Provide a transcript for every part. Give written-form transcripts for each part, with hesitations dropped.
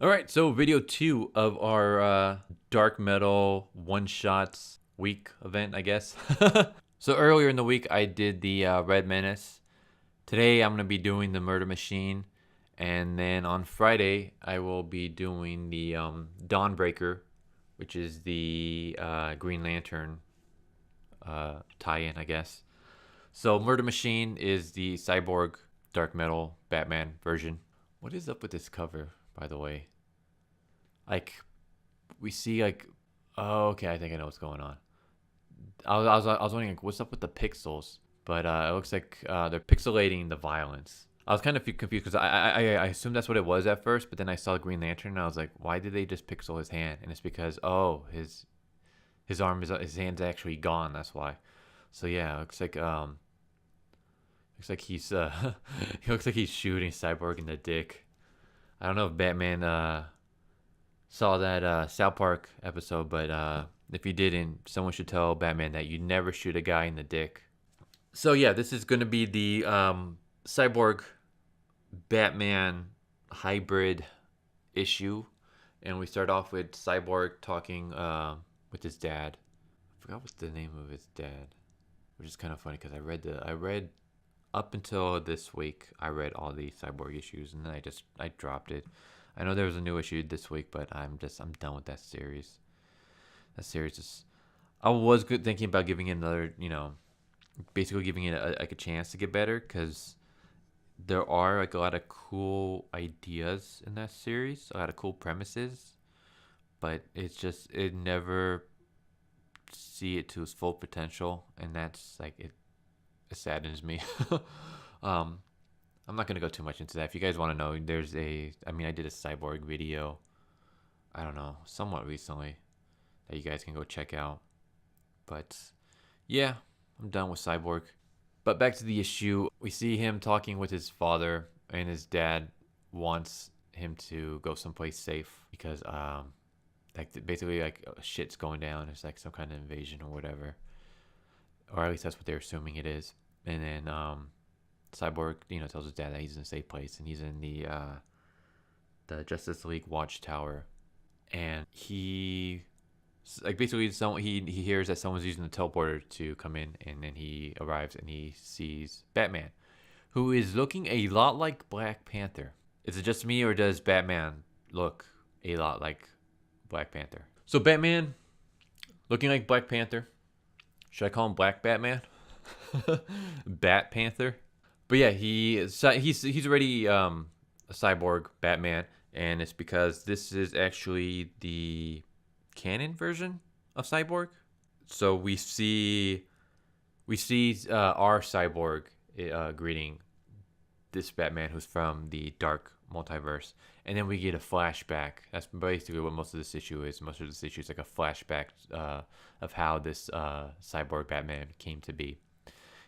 All right, so video 2 of our dark metal one shots week event, I guess. So earlier in the week, I did the Red Menace. Today, I'm gonna be doing the Murder Machine, and then on Friday, I will be doing the Dawnbreaker, which is the Green Lantern tie-in, I guess. So Murder Machine is the Cyborg dark metal Batman version. What is up with this cover, by the way? Like, we see like, oh, okay, I think I know what's going on. I was wondering like, what's up with the pixels, but it looks like they're pixelating the violence. I was kind of confused because I assumed that's what it was at first, but then I saw Green Lantern and I was like, why did they just pixel his hand? And it's because his arm is his hand's actually gone. That's why. So yeah, it looks like he's he looks like he's shooting Cyborg in the dick. I don't know if Batman saw that South Park episode, but if you didn't, someone should tell Batman that you never shoot a guy in the dick. So yeah, this is gonna be the Cyborg Batman hybrid issue, and we start off with Cyborg talking with his dad. I forgot what the name of his dad, which is kind of funny because I read up until this week. I read all the Cyborg issues, and then I dropped it. I know there was a new issue this week, but I'm done with that series. That series is. I was good thinking about giving it another, basically giving it like a chance to get better because there are like a lot of cool ideas in that series, a lot of cool premises, but it never see it to its full potential, and that's like it saddens me. um, I'm not gonna go too much into that. If you guys want to know, I did a Cyborg video. I don't know, somewhat recently, that you guys can go check out. But yeah, I'm done with Cyborg. But back to the issue, we see him talking with his father, and his dad wants him to go someplace safe because like basically like shit's going down. It's like some kind of invasion or whatever, or at least that's what they're assuming it is. And then Cyborg, tells his dad that he's in a safe place, and he's in the Justice League Watchtower, and he like basically he hears that someone's using the teleporter to come in, and then he arrives and he sees Batman, who is looking a lot like Black Panther. Is it just me, or does Batman look a lot like Black Panther? So Batman looking like Black Panther. Should I call him Black Batman? Bat Panther. But yeah, he's already a cyborg Batman, and it's because this is actually the canon version of Cyborg. So we see our cyborg greeting this Batman who's from the dark multiverse, and then we get a flashback. That's basically what most of this issue is. Most of this issue is like a flashback of how this cyborg Batman came to be,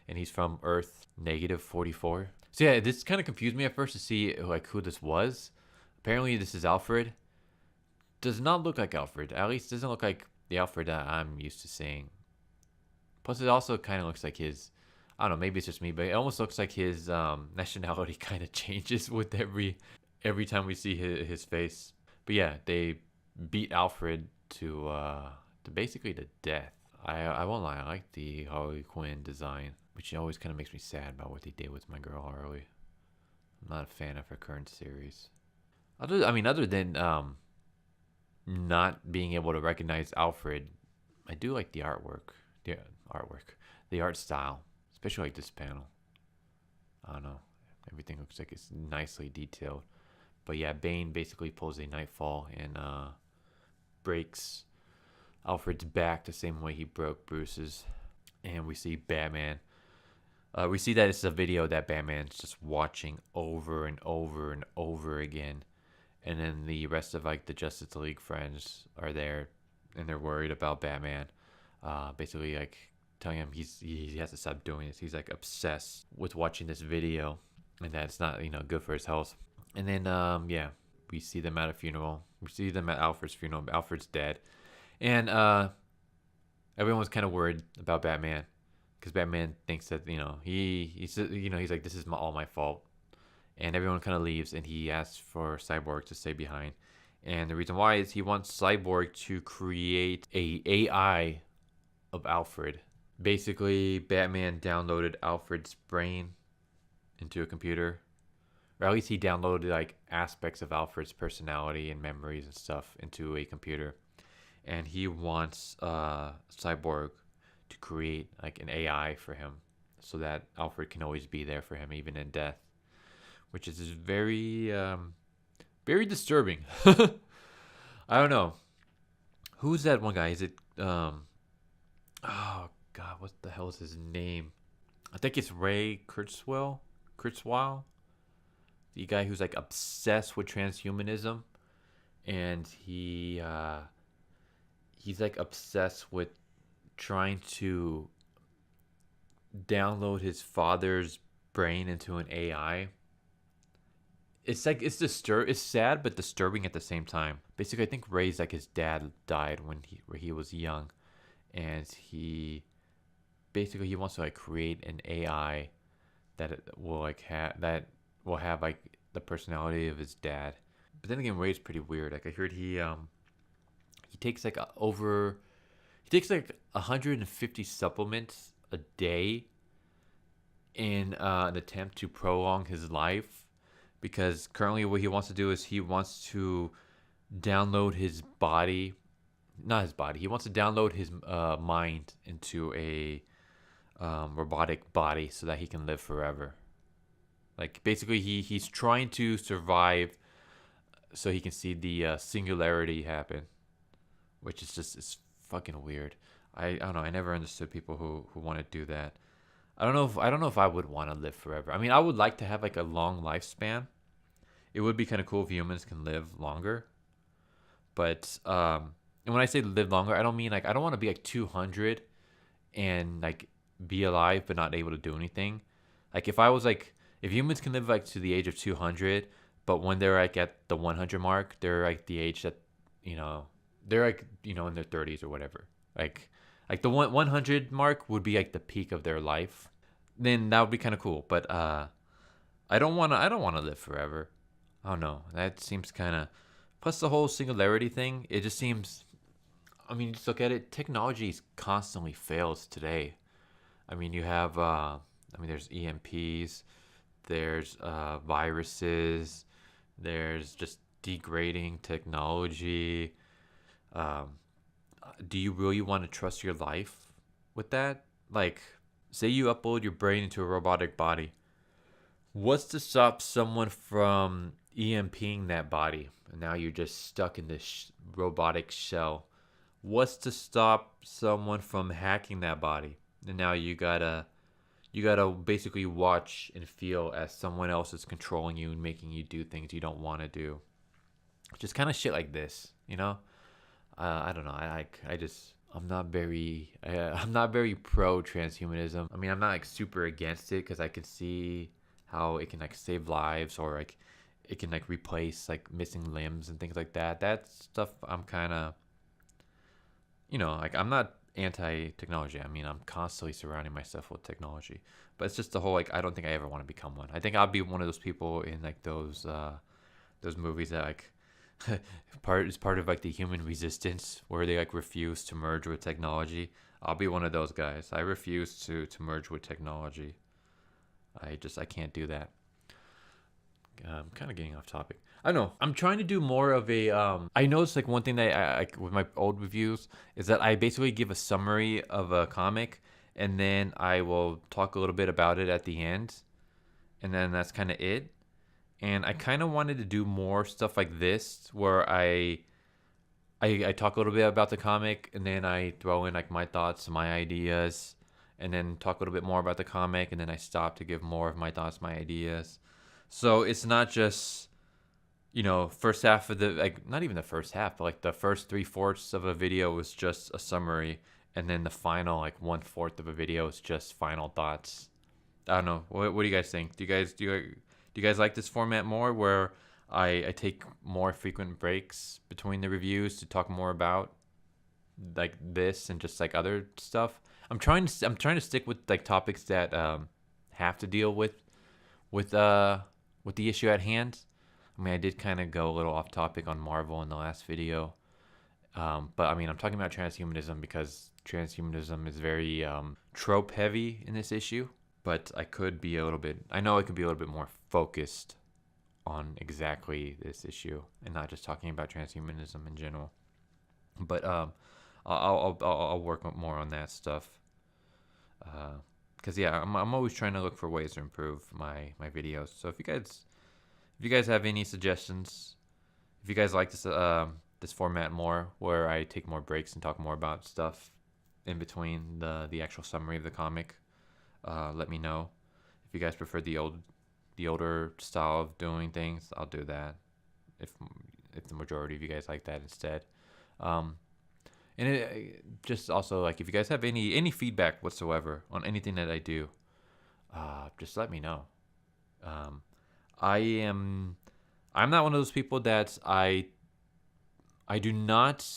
and he's from Earth -44. So yeah, this kind of confused me at first to see like who this was. Apparently, this is Alfred. Does not look like Alfred. At least doesn't look like the Alfred that I'm used to seeing. Plus, it also kind of looks like his. I don't know. Maybe it's just me, but it almost looks like his nationality kind of changes with every time we see his face. But yeah, they beat Alfred to basically to death. I won't lie. I like the Harley Quinn design, which always kind of makes me sad about what they did with my girl Harley. I'm not a fan of her current series. Other than not being able to recognize Alfred, I do like the artwork. The art style, especially like this panel. I don't know. Everything looks like it's nicely detailed. But yeah, Bane basically pulls a Nightfall and breaks Alfred's back the same way he broke Bruce's. And we see Batman. We see that it's a video that Batman's just watching over and over and over again. And then the rest of like the Justice League friends are there, and they're worried about Batman. Basically, like telling him he has to stop doing this. He's like obsessed with watching this video, and that it's not good for his health. And then yeah, we see them at a funeral. We see them at Alfred's funeral. Alfred's dead, and everyone was kind of worried about Batman because Batman thinks that he's like, this is all my fault. And everyone kind of leaves, and he asks for Cyborg to stay behind. And the reason why is he wants Cyborg to create a AI of Alfred. Basically, Batman downloaded Alfred's brain into a computer, or at least he downloaded like aspects of Alfred's personality and memories and stuff into a computer, and he wants Cyborg to create like an AI for him, so that Alfred can always be there for him even in death, which is very very disturbing. I don't know who's that one guy. Is it oh god, what the hell is his name? I think it's Ray Kurzweil, the guy who's like obsessed with transhumanism, and he's like obsessed with trying to download his father's brain into an AI. It's like it's sad but disturbing at the same time. Basically, I think Ray's like his dad died where he was young, and he wants to like create an AI that will have like the personality of his dad. But then again, Ray's pretty weird. Like I heard he takes like he takes like 150 supplements a day in an attempt to prolong his life, because currently what he wants to do is he wants to download his body, not his body. He wants to download his mind into a robotic body so that he can live forever. Like basically, he's trying to survive so he can see the singularity happen, which is just it's fucking weird. I don't know. I never understood people who want to do that. I don't know if I would want to live forever. I mean, I would like to have like a long lifespan. It would be kind of cool if humans can live longer. But and when I say live longer, I don't mean like I don't want to be like 200 and like be alive but not able to do anything. Like if humans can live like to the age of 200, but when they're like at the 100 mark, they're like the age that they're like in their 30s or whatever. Like the 100 mark would be like the peak of their life. Then that would be kind of cool. But I don't want to live forever. I don't know. That seems kind of. Plus the whole singularity thing. It just seems. I mean, just look at it. Technology constantly fails today. I mean, you have. There's EMPs. There's viruses. There's just degrading technology. Do you really want to trust your life with that? Like, say you upload your brain into a robotic body. What's to stop someone from EMPing that body? And now you're just stuck in this robotic shell. What's to stop someone from hacking that body? And now you gotta basically watch and feel as someone else is controlling you and making you do things you don't want to do. Just kind of shit like this, you know? I don't know. I'm not very pro transhumanism. I mean, I'm not like super against it because I can see how it can like save lives, or like it can like replace like missing limbs and things like that. That stuff I'm kind of, like I'm not anti-technology. I mean, I'm constantly surrounding myself with technology, but it's just the whole like I don't think I ever want to become one. I think I'll be one of those people in like those movies that like part of like the human resistance where they like refuse to merge with technology. I'll be one of those guys. I refuse to merge with technology. I can't do that. I'm kind of getting off topic. I don't know. I'm trying to do more of a I noticed like one thing that I with my old reviews is that I basically give a summary of a comic, and then I will talk a little bit about it at the end, and then that's kind of it. And I kind of wanted to do more stuff like this where I talk a little bit about the comic, and then I throw in like my thoughts, my ideas, and then talk a little bit more about the comic, and then I stop to give more of my thoughts, my ideas. So it's not just, first half of the, like, not even the first half, but like the first 3/4 of a video was just a summary, and then the final like 1/4 of a video is just final thoughts. I don't know. What do you guys think? Do you guys like this format more, where I take more frequent breaks between the reviews to talk more about like this and just like other stuff? I'm trying to stick with like topics that have to deal with the issue at hand. I mean, I did kind of go a little off topic on Marvel in the last video. But I mean, I'm talking about transhumanism because transhumanism is very trope heavy in this issue. But I could be a little bit, I know I could be a little bit more focused on exactly this issue and not just talking about transhumanism in general. But I'll work more on that stuff. Because yeah, I'm always trying to look for ways to improve my videos. So if you guys have any suggestions, if you guys like this format more, where I take more breaks and talk more about stuff in between the actual summary of the comic, let me know. If you guys prefer the older style of doing things, I'll do that. If the majority of you guys like that instead. And just also, like, if you guys have any feedback whatsoever on anything that I do, just let me know. I'm not one of those people that I do not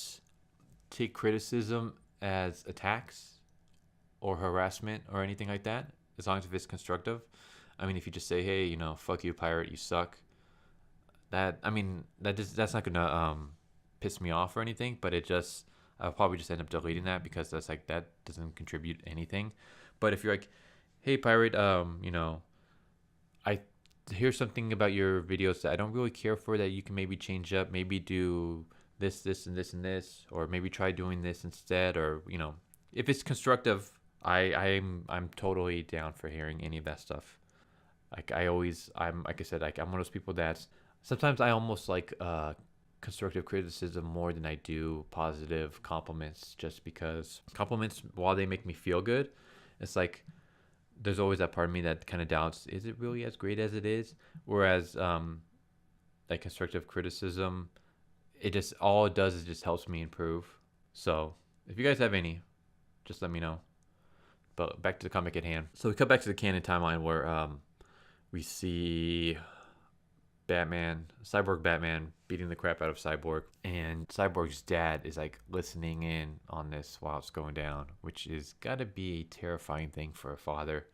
take criticism as attacks or harassment or anything like that, as long as if it's constructive. I mean, if you just say, hey, you know, fuck you, pirate, you suck. That's not gonna piss me off or anything, but I'll probably just end up deleting that because that doesn't contribute anything. But if you're like, hey, pirate, you know, I hear something about your videos that I don't really care for, that you can maybe change up, maybe do this, and this, and this, or maybe try doing this instead, or, you know, if it's constructive, I'm totally down for hearing any of that stuff. Like I'm like I said, like I'm one of those people that sometimes I almost like constructive criticism more than I do positive compliments, just because compliments, while they make me feel good, it's like there's always that part of me that kind of doubts, is it really as great as it is? Whereas like constructive criticism, all it does is just helps me improve. So if you guys have any, just let me know. But back to the comic at hand. So we cut back to the canon timeline where we see Cyborg Batman beating the crap out of Cyborg, and Cyborg's dad is like listening in on this while it's going down, which is gotta be a terrifying thing for a father,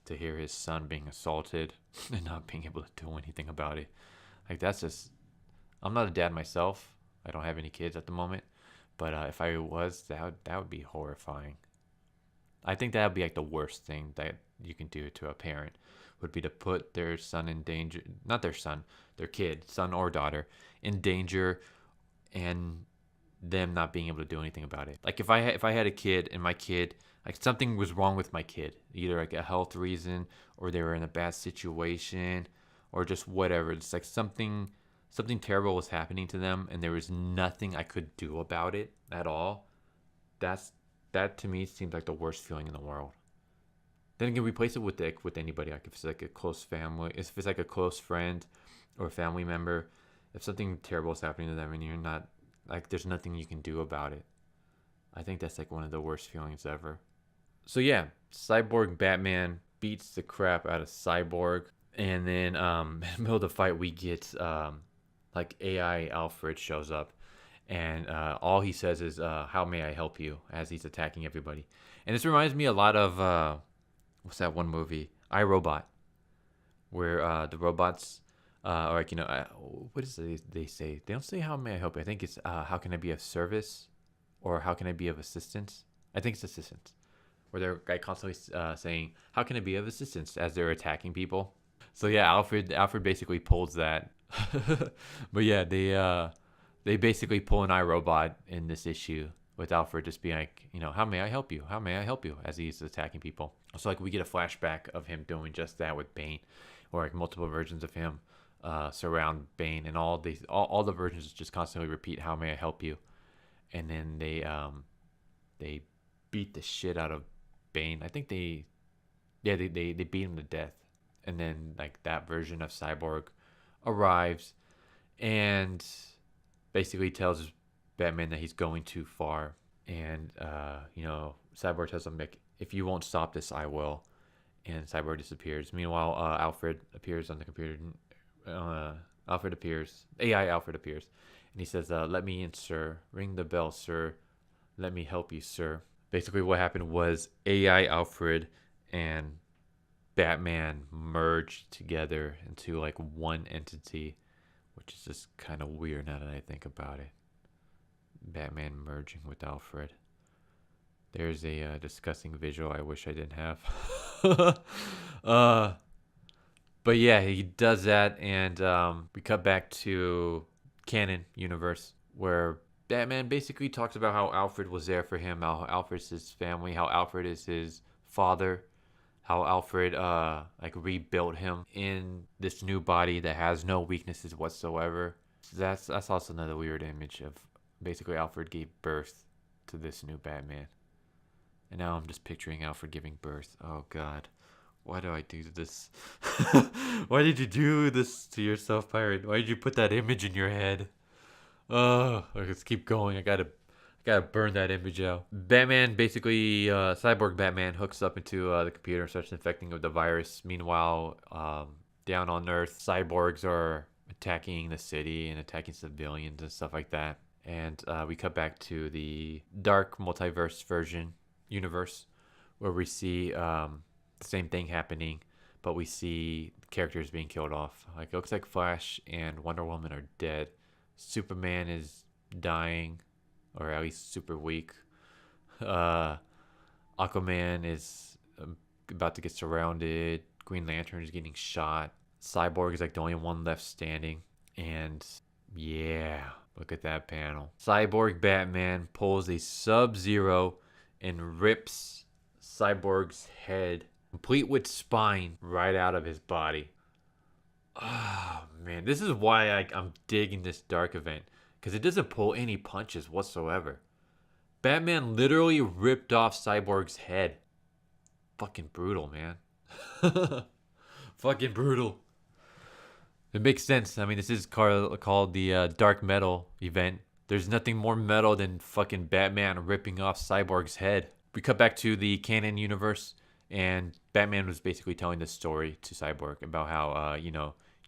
to hear his son being assaulted and not being able to do anything about it. Like, that's just, I'm not a dad myself. I don't have any kids at the moment, but if I was, that would be horrifying. I think that would be like the worst thing that you can do to a parent, would be to put their son in danger, not their son, their kid, son or daughter, in danger, and them not being able to do anything about it. Like if I had a kid and my kid, like something was wrong with my kid, either like a health reason, or they were in a bad situation, or just whatever. It's like something terrible was happening to them, and there was nothing I could do about it at all. That to me seems like the worst feeling in the world. Then again, replace it with anybody. Like if it's like a close family, if it's like a close friend or a family member, if something terrible is happening to them and you're not, like, there's nothing you can do about it, I think that's like one of the worst feelings ever. So yeah, Cyborg Batman beats the crap out of Cyborg, and then in the middle of the fight we get like AI Alfred shows up, and all he says is, "How may I help you?" as he's attacking everybody. And this reminds me a lot of what's that one movie, iRobot, where the robots are like, you know, what is it they say? They don't say "How may I help you?" I think it's "How can I be of service?" or "How can I be of assistance?" I think it's assistance, where they're like constantly saying "How can I be of assistance?" as they're attacking people. So yeah, Alfred basically pulls that. But yeah, they basically pull an iRobot in this issue, with Alfred just being like, you know, "How may I help you? How may I help you?" as he's attacking people. So like we get a flashback of him doing just that with Bane, or like multiple versions of him surround Bane, and all the versions just constantly repeat, "How may I help you?" And then they beat the shit out of Bane. I think they beat him to death. And then like that version of Cyborg arrives and basically tells Batman that he's going too far, and you know, Cyborg tells him, like, "If you won't stop this, I will." And Cyborg disappears. Meanwhile, Alfred appears on the computer. Alfred appears. AI Alfred appears, and he says, "Let me in, sir. Ring the bell, sir. Let me help you, sir." Basically, what happened was AI Alfred and Batman merged together into like one entity, which which is just kind of weird now that I think about it. Batman merging with Alfred. There's a disgusting visual I wish I didn't have. uh, but yeah, he does that, and we cut back to canon universe where Batman basically talks about how Alfred was there for him, how Alfred's his family, how Alfred is his father, how Alfred like rebuilt him in this new body that has no weaknesses whatsoever. So that's also another weird image of basically Alfred gave birth to this new Batman. And now I'm just picturing Alfred giving birth. Oh God, why do I do this? Why did you do this to yourself, Pirate? Why did you put that image in your head? Oh, let's keep going. I gotta burn that image out. Batman basically, Cyborg Batman hooks up into the computer and starts infecting with the virus. Meanwhile, down on Earth, cyborgs are attacking the city and attacking civilians and stuff like that. And we cut back to the dark multiverse version universe where we see the same thing happening, but we see characters being killed off. Like it looks like Flash and Wonder Woman are dead. Superman is dying, or at least super weak. Aquaman is about to get surrounded. Green Lantern is getting shot. Cyborg is like the only one left standing. And yeah, look at that panel. Cyborg Batman pulls a Sub-Zero and rips Cyborg's head, complete with spine, right out of his body. Oh man, this is why I'm digging this dark event, because it doesn't pull any punches whatsoever. Batman literally ripped off Cyborg's head. Fucking brutal, man. Fucking brutal. It makes sense. I mean, this is called the Dark Metal event. There's nothing more metal than fucking Batman ripping off Cyborg's head. We cut back to the canon universe, and Batman was basically telling this story to Cyborg about how,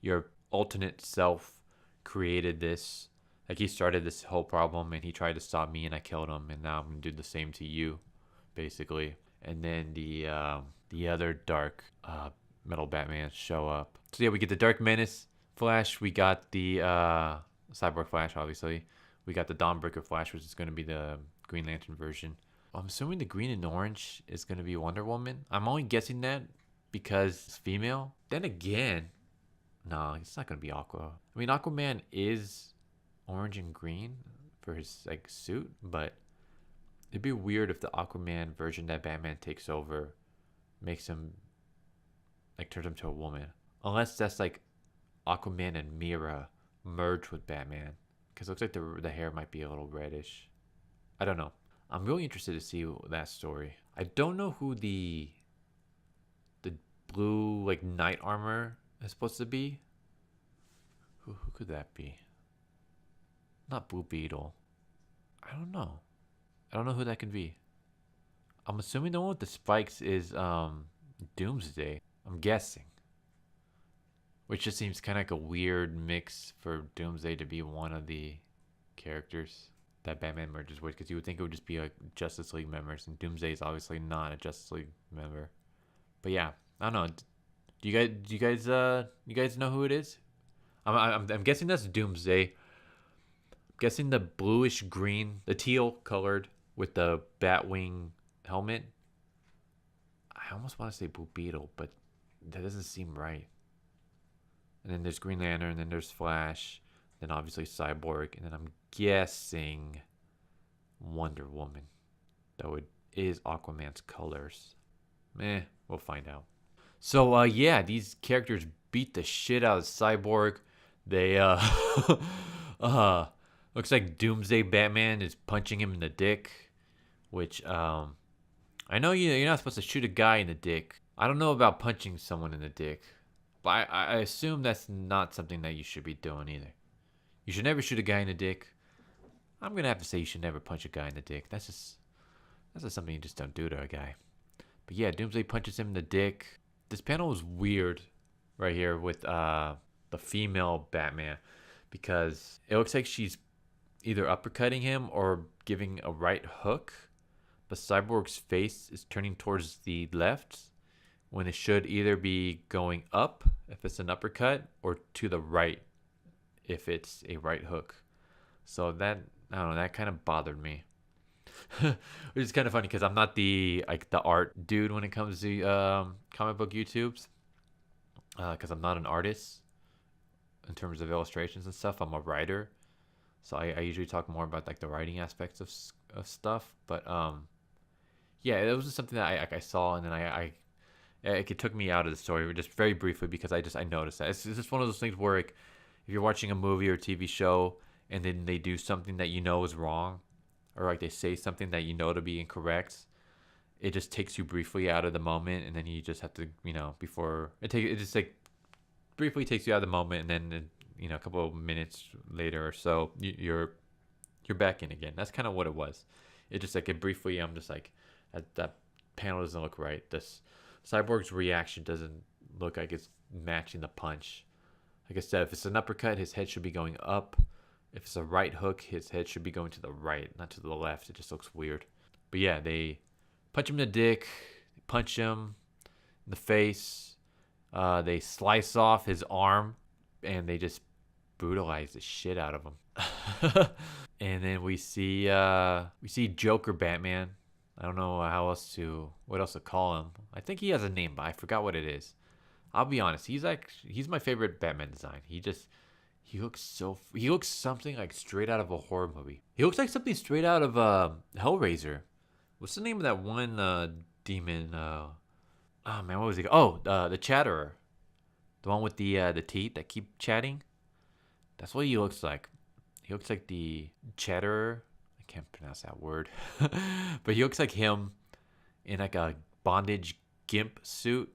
your alternate self created this. Like, he started this whole problem, and he tried to stop me, and I killed him, and now I'm going to do the same to you, basically. And then the other dark metal Batman show up. So, yeah, we get the Dark Menace Flash. We got the Cyborg Flash, obviously. We got the Dawnbreaker Flash, which is going to be the Green Lantern version. I'm assuming the green and orange is going to be Wonder Woman. I'm only guessing that because it's female. Then again, no, it's not going to be Aqua. I mean, Aquaman is orange and green for his like suit, but it'd be weird if the Aquaman version that Batman takes over makes him like turns him to a woman. Unless that's like Aquaman and Mira merge with Batman, because it looks like the hair might be a little reddish. I don't know. I'm really interested to see that story. I don't know who the blue like knight armor is supposed to be. Who could that be? Not Blue Beetle. I don't know. I don't know who that could be. I'm assuming the one with the spikes is Doomsday. I'm guessing. Which just seems kind of like a weird mix for Doomsday to be one of the characters that Batman merges with, because you would think it would just be like Justice League members, and Doomsday is obviously not a Justice League member. But yeah, I don't know. Do you guys know who it is? I'm guessing that's Doomsday. I'm guessing the bluish green, the teal colored with the Batwing helmet. I almost want to say Blue Beetle, but that doesn't seem right. And then there's Green Lantern, and then there's Flash, then obviously Cyborg, and then I'm guessing Wonder Woman. Though it is Aquaman's colors. We'll find out. So yeah, these characters beat the shit out of Cyborg. They looks like Doomsday Batman is punching him in the dick, which I know you're not supposed to shoot a guy in the dick. I don't know about punching someone in the dick, but I assume that's not something that you should be doing either. You should never shoot a guy in the dick. I'm gonna have to say you should never punch a guy in the dick. That's just something you just don't do to a guy. But yeah, Doomsday punches him in the dick. This panel is weird right here with the female Batman, because it looks like she's either uppercutting him or giving a right hook, but Cyborg's face is turning towards the left when it should either be going up if it's an uppercut, or to the right if it's a right hook. So that, I don't know, that kind of bothered me. Which is kind of funny because I'm not the art dude when it comes to comic book YouTubes, because I'm not an artist in terms of illustrations and stuff. I'm a writer, so I usually talk more about like the writing aspects of stuff. But yeah, it was just something that I saw, and then it took me out of the story just very briefly because I noticed that it's just one of those things where like, if you're watching a movie or TV show and then they do something that you know is wrong, or like they say something that you know to be incorrect, it just takes you briefly out of the moment, and then you just have to, before it just like briefly takes you out of the moment, and then a couple of minutes later or so, you're back in again. That's kind of what it was. It just like it briefly, I'm just like, that panel doesn't look right. This Cyborg's reaction doesn't look like it's matching the punch. Like I said, if it's an uppercut, his head should be going up. If it's a right hook, his head should be going to the right, not to the left. It just looks weird. But yeah, they punch him in the dick, punch him in the face. They slice off his arm, and they just brutalize the shit out of him. And then we see Joker Batman. I don't know what else to call him. I think he has a name, but I forgot what it is. I'll be honest. He's my favorite Batman design. He looks something like straight out of a horror movie. He looks like something straight out of Hellraiser. What's the name of that one demon? Oh man, what was he? Oh, the Chatterer, the one with the teeth that keep chatting. That's what he looks like. He looks like the Chatterer. I can't pronounce that word, but he looks like him in like a bondage gimp suit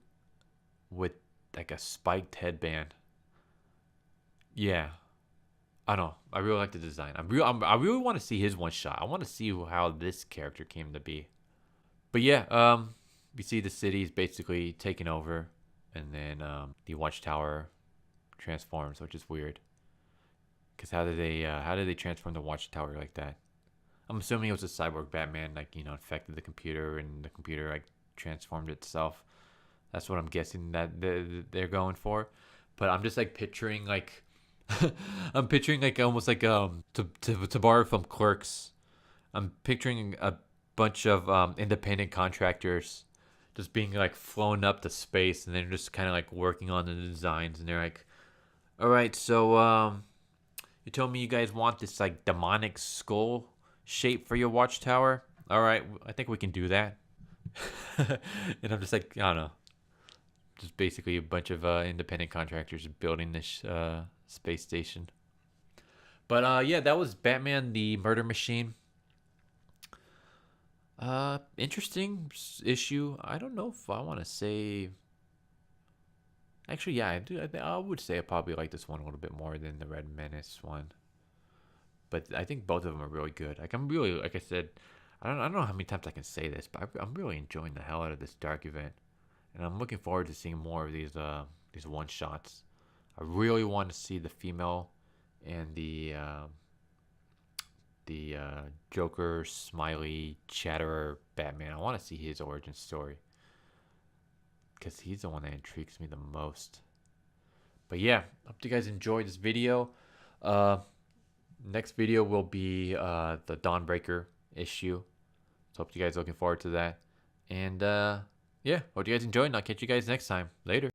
with like a spiked headband. Yeah, I know. I really like the design. I really want to see his one shot. I want to see how this character came to be. But yeah, we see the city is basically taken over, and then the Watchtower transforms, which is weird. Because how did they transform the Watchtower like that? I'm assuming it was a cyborg Batman, like infected the computer, and the computer like transformed itself. That's what I'm guessing that they're going for. But I'm just like picturing like I'm picturing like almost like to borrow from Clerks. I'm picturing a bunch of independent contractors just being like flown up to space, and they're just kind of like working on the designs, and they're like, all right, so you told me you guys want this like demonic skull shape for your Watchtower. All right, I think we can do that. And I'm just like, I don't know, just basically a bunch of independent contractors building this space station. But yeah, that was Batman the Murder Machine. Interesting issue. I don't know if I want to say. Actually, yeah, I do. I would say I probably like this one a little bit more than the Red Menace one. But I think both of them are really good. Like I'm really, like I said, I don't know how many times I can say this, but I'm really enjoying the hell out of this Dark event, and I'm looking forward to seeing more of these one shots. I really want to see the female and the Joker, Smiley, Chatterer Batman. I want to see his origin story because he's the one that intrigues me the most. But yeah, hope you guys enjoyed this video. Next video will be the Dawnbreaker issue. So hope you guys are looking forward to that. And yeah, hope you guys enjoyed, and I'll catch you guys next time. Later.